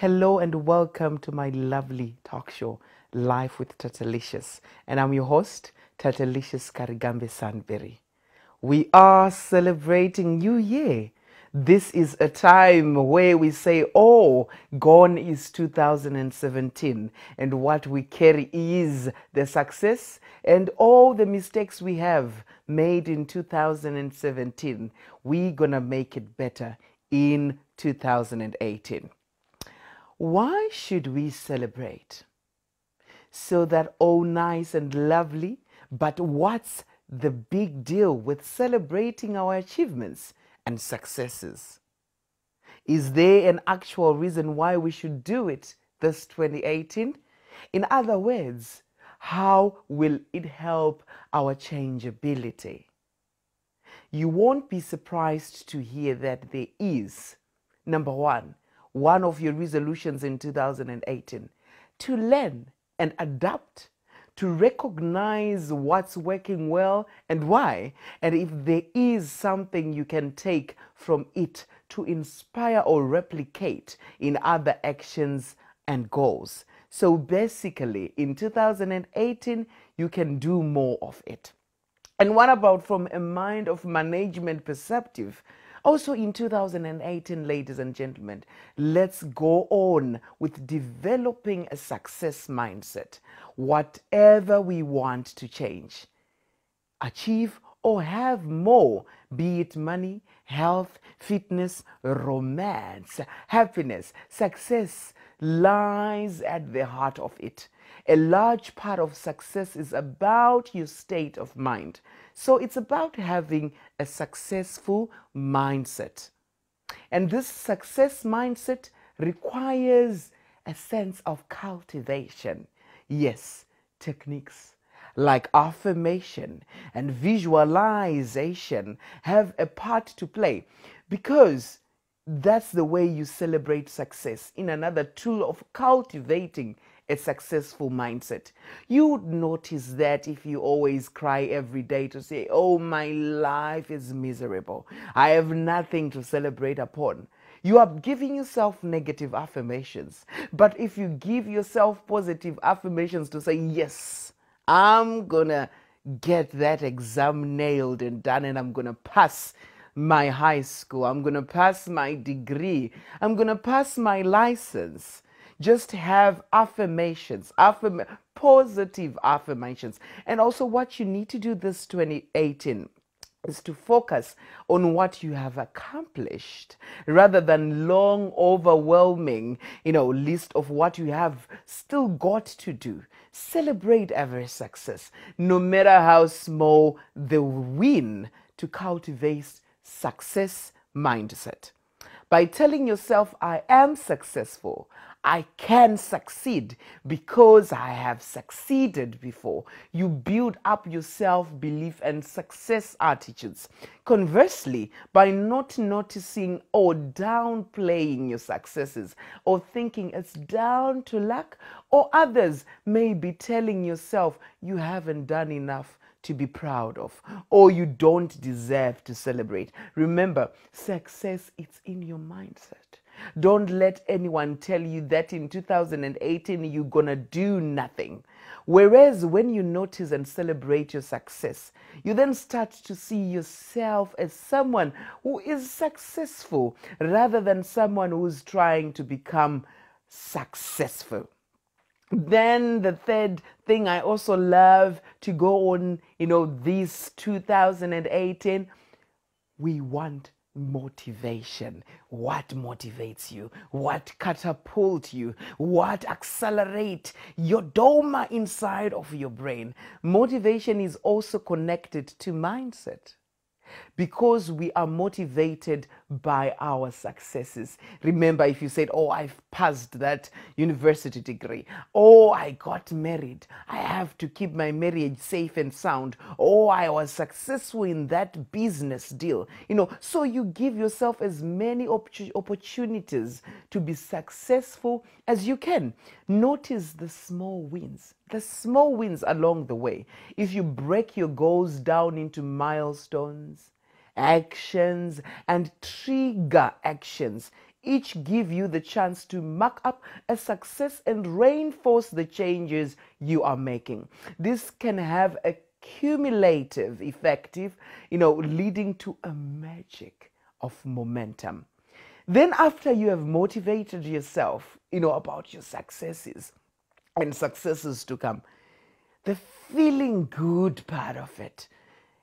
Hello and welcome to my lovely talk show, Life with Tatelicious. And I'm your host, Tatelicious Karigambe Sanberg. We are celebrating New Year. This is a time where we say, oh, gone is 2017. And what we carry is the success and all the mistakes we have made in 2017. We're going to make it better in 2018. Why should we celebrate? So that all nice and lovely, but what's the big deal with celebrating our achievements and successes? Is there an actual reason why we should do it this 2018? In other words, how will it help our changeability? You won't be surprised to hear that there is, number one of your resolutions in 2018, to learn and adapt, to recognize what's working well and why, and if there is something you can take from it to inspire or replicate in other actions and goals. So basically, in 2018, you can do more of it. And what about from a mind of management perspective? Also in 2018, ladies and gentlemen, let's go on with developing a success mindset. Whatever we want to change, achieve, or have more, be it money, health, fitness, romance, happiness, success lies at the heart of it. A large part of success is about your state of mind. So it's about having a successful mindset. And this success mindset requires a sense of cultivation. Yes, techniques like affirmation and visualization have a part to play, because that's the way you celebrate success, in another tool of cultivating a successful mindset. You would notice that if you always cry every day to say, oh, my life is miserable, I have nothing to celebrate upon, you are giving yourself negative affirmations. But if you give yourself positive affirmations to say, yes, I'm gonna get that exam nailed and done, and I'm gonna pass my high school, I'm gonna pass my degree, I'm gonna pass my license. Just have affirmations, positive affirmations. And also what you need to do this 2018 is to focus on what you have accomplished rather than long, overwhelming, list of what you have still got to do. Celebrate every success, no matter how small the win, to cultivate success mindset. By telling yourself, I am successful, I can succeed because I have succeeded before, you build up your self-belief and success attitudes. Conversely, by not noticing or downplaying your successes or thinking it's down to luck, or others may be telling yourself you haven't done enough to be proud of, or you don't deserve to celebrate. Remember, success is in your mindset. Don't let anyone tell you that in 2018 you're gonna do nothing. Whereas when you notice and celebrate your success, you then start to see yourself as someone who is successful rather than someone who's trying to become successful. Then the third thing I also love to go on, this 2018, we want motivation. What motivates you? What catapults you? What accelerates your doma inside of your brain? Motivation is also connected to mindset, because we are motivated by our successes. Remember, if you said, oh, I've passed that university degree, oh, I got married, I have to keep my marriage safe and sound, oh, I was successful in that business deal, so you give yourself as many opportunities to be successful as you can. Notice the small wins along the way. If you break your goals down into milestones, actions, and trigger actions, each give you the chance to mark up a success and reinforce the changes you are making. This can have a cumulative effective, leading to a magic of momentum. Then after you have motivated yourself, about your successes and successes to come, the feeling good part of it.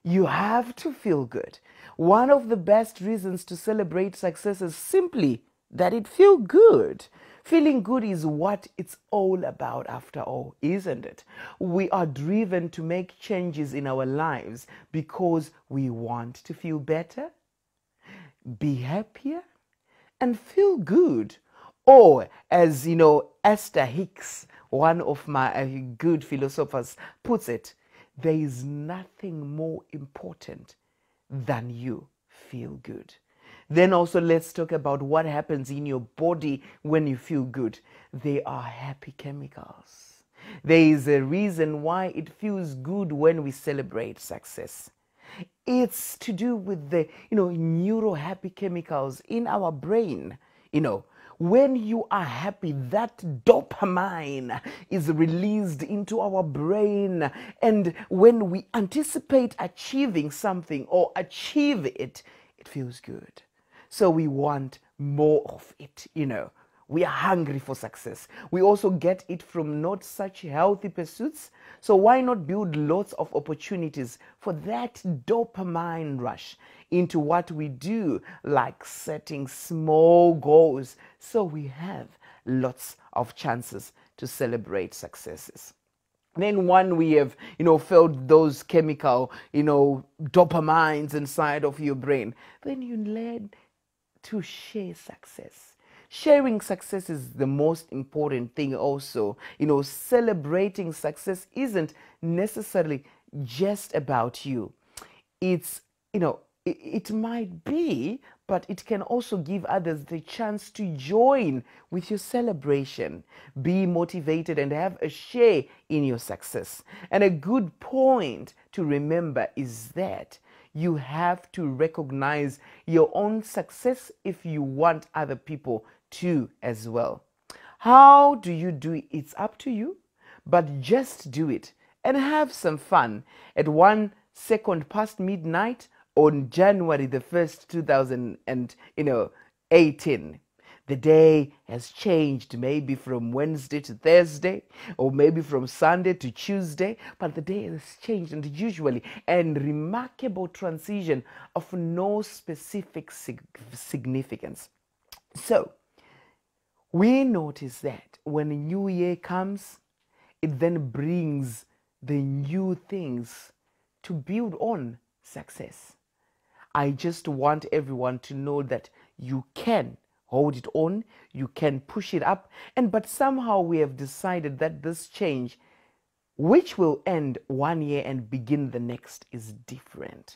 You have to feel good. One of the best reasons to celebrate success is simply that it feels good. Feeling good is what it's all about after all, isn't it? We are driven to make changes in our lives because we want to feel better, be happier, and feel good. Or, as Esther Hicks, one of my good philosophers, puts it, there is nothing more important than you feel good. Then also let's talk about what happens in your body when you feel good. They are happy chemicals. There is a reason why it feels good when we celebrate success. It's to do with the, neuro happy chemicals in our brain. When you are happy, that dopamine is released into our brain. And when we anticipate achieving something or achieve it, it feels good. So we want more of it, We are hungry for success. We also get it from not such healthy pursuits. So why not build lots of opportunities for that dopamine rush into what we do, like setting small goals, so we have lots of chances to celebrate successes. Then when we have, felt those chemical, dopamines inside of your brain, then you learn to share success. Sharing success is the most important thing also. Celebrating success isn't necessarily just about you. It's, it might be, but it can also give others the chance to join with your celebration, be motivated and have a share in your success. And a good point to remember is that you have to recognize your own success if you want other people to as well. How do you do it? It's up to you, but just do it and have some fun. At 1 second past midnight on January the 1st, 2018, the day has changed, maybe from Wednesday to Thursday, or maybe from Sunday to Tuesday, but the day has changed, and usually a remarkable transition of no specific significance. So, we notice that when a new year comes, it then brings the new things to build on success. I just want everyone to know that you can hold it on, you can push it up, but somehow we have decided that this change, which will end 1 year and begin the next, is different.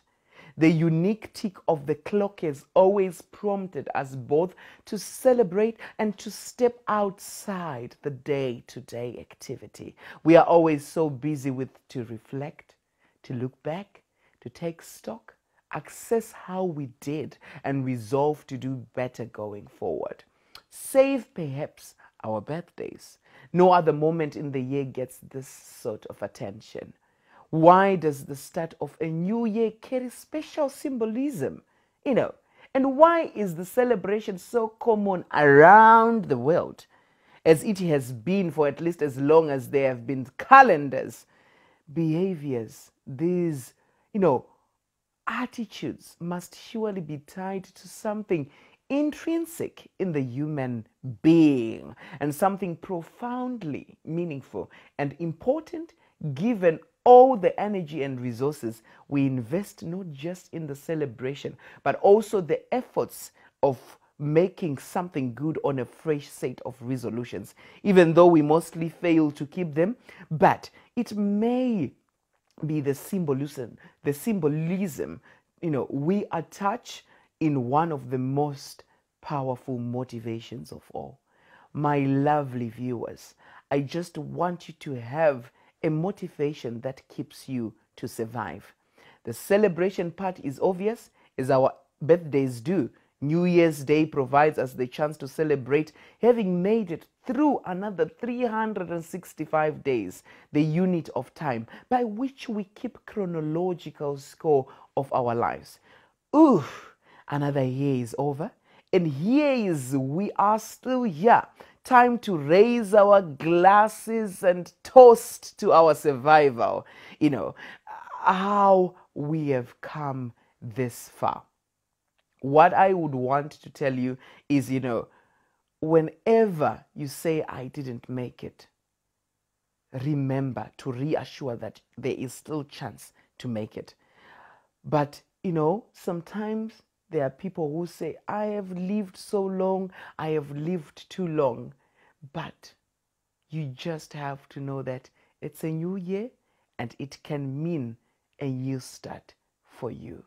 The unique tick of the clock has always prompted us both to celebrate and to step outside the day-to-day activity. We are always so busy to reflect, to look back, to take stock, assess how we did, and resolve to do better going forward. Save perhaps our birthdays. No other moment in the year gets this sort of attention. Why does the start of a new year carry special symbolism? And why is the celebration so common around the world, as it has been for at least as long as there have been calendars? Behaviors, these, attitudes must surely be tied to something intrinsic in the human being and something profoundly meaningful and important, given all the energy and resources we invest not just in the celebration, but also the efforts of making something good on a fresh set of resolutions, even though we mostly fail to keep them. But it may be the symbolism, we attach in one of the most powerful motivations of all. My lovely viewers, I just want you to have a motivation that keeps you to survive. The celebration part is obvious, as our birthdays do. New Year's Day provides us the chance to celebrate having made it through another 365 days, the unit of time by which we keep chronological score of our lives. Ooh, another year is over, and here is we are still here. Time to raise our glasses and toast to our survival. How we have come this far. What I would want to tell you is, whenever you say, I didn't make it, remember to reassure that there is still chance to make it. But, sometimes there are people who say, I have lived so long, I have lived too long. But you just have to know that it's a new year and it can mean a new start for you.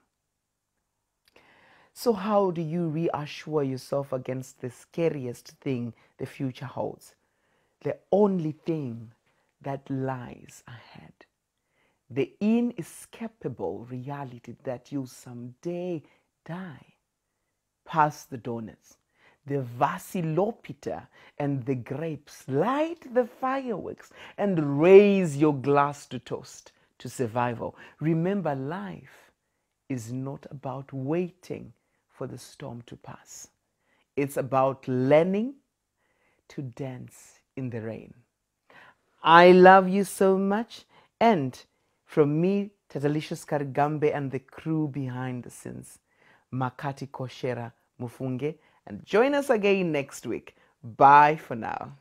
So how do you reassure yourself against the scariest thing the future holds? The only thing that lies ahead. The inescapable reality that you'll someday die. Pass the donuts, the vasilopita and the grapes, light the fireworks and raise your glass to toast to survival. Remember, life is not about waiting for the storm to pass. It's about learning to dance in the rain. I love you so much, and from me, Tatelicious Karigambe, and the crew behind the scenes, Makandikoshera, Mufunge, and join us again next week. Bye for now.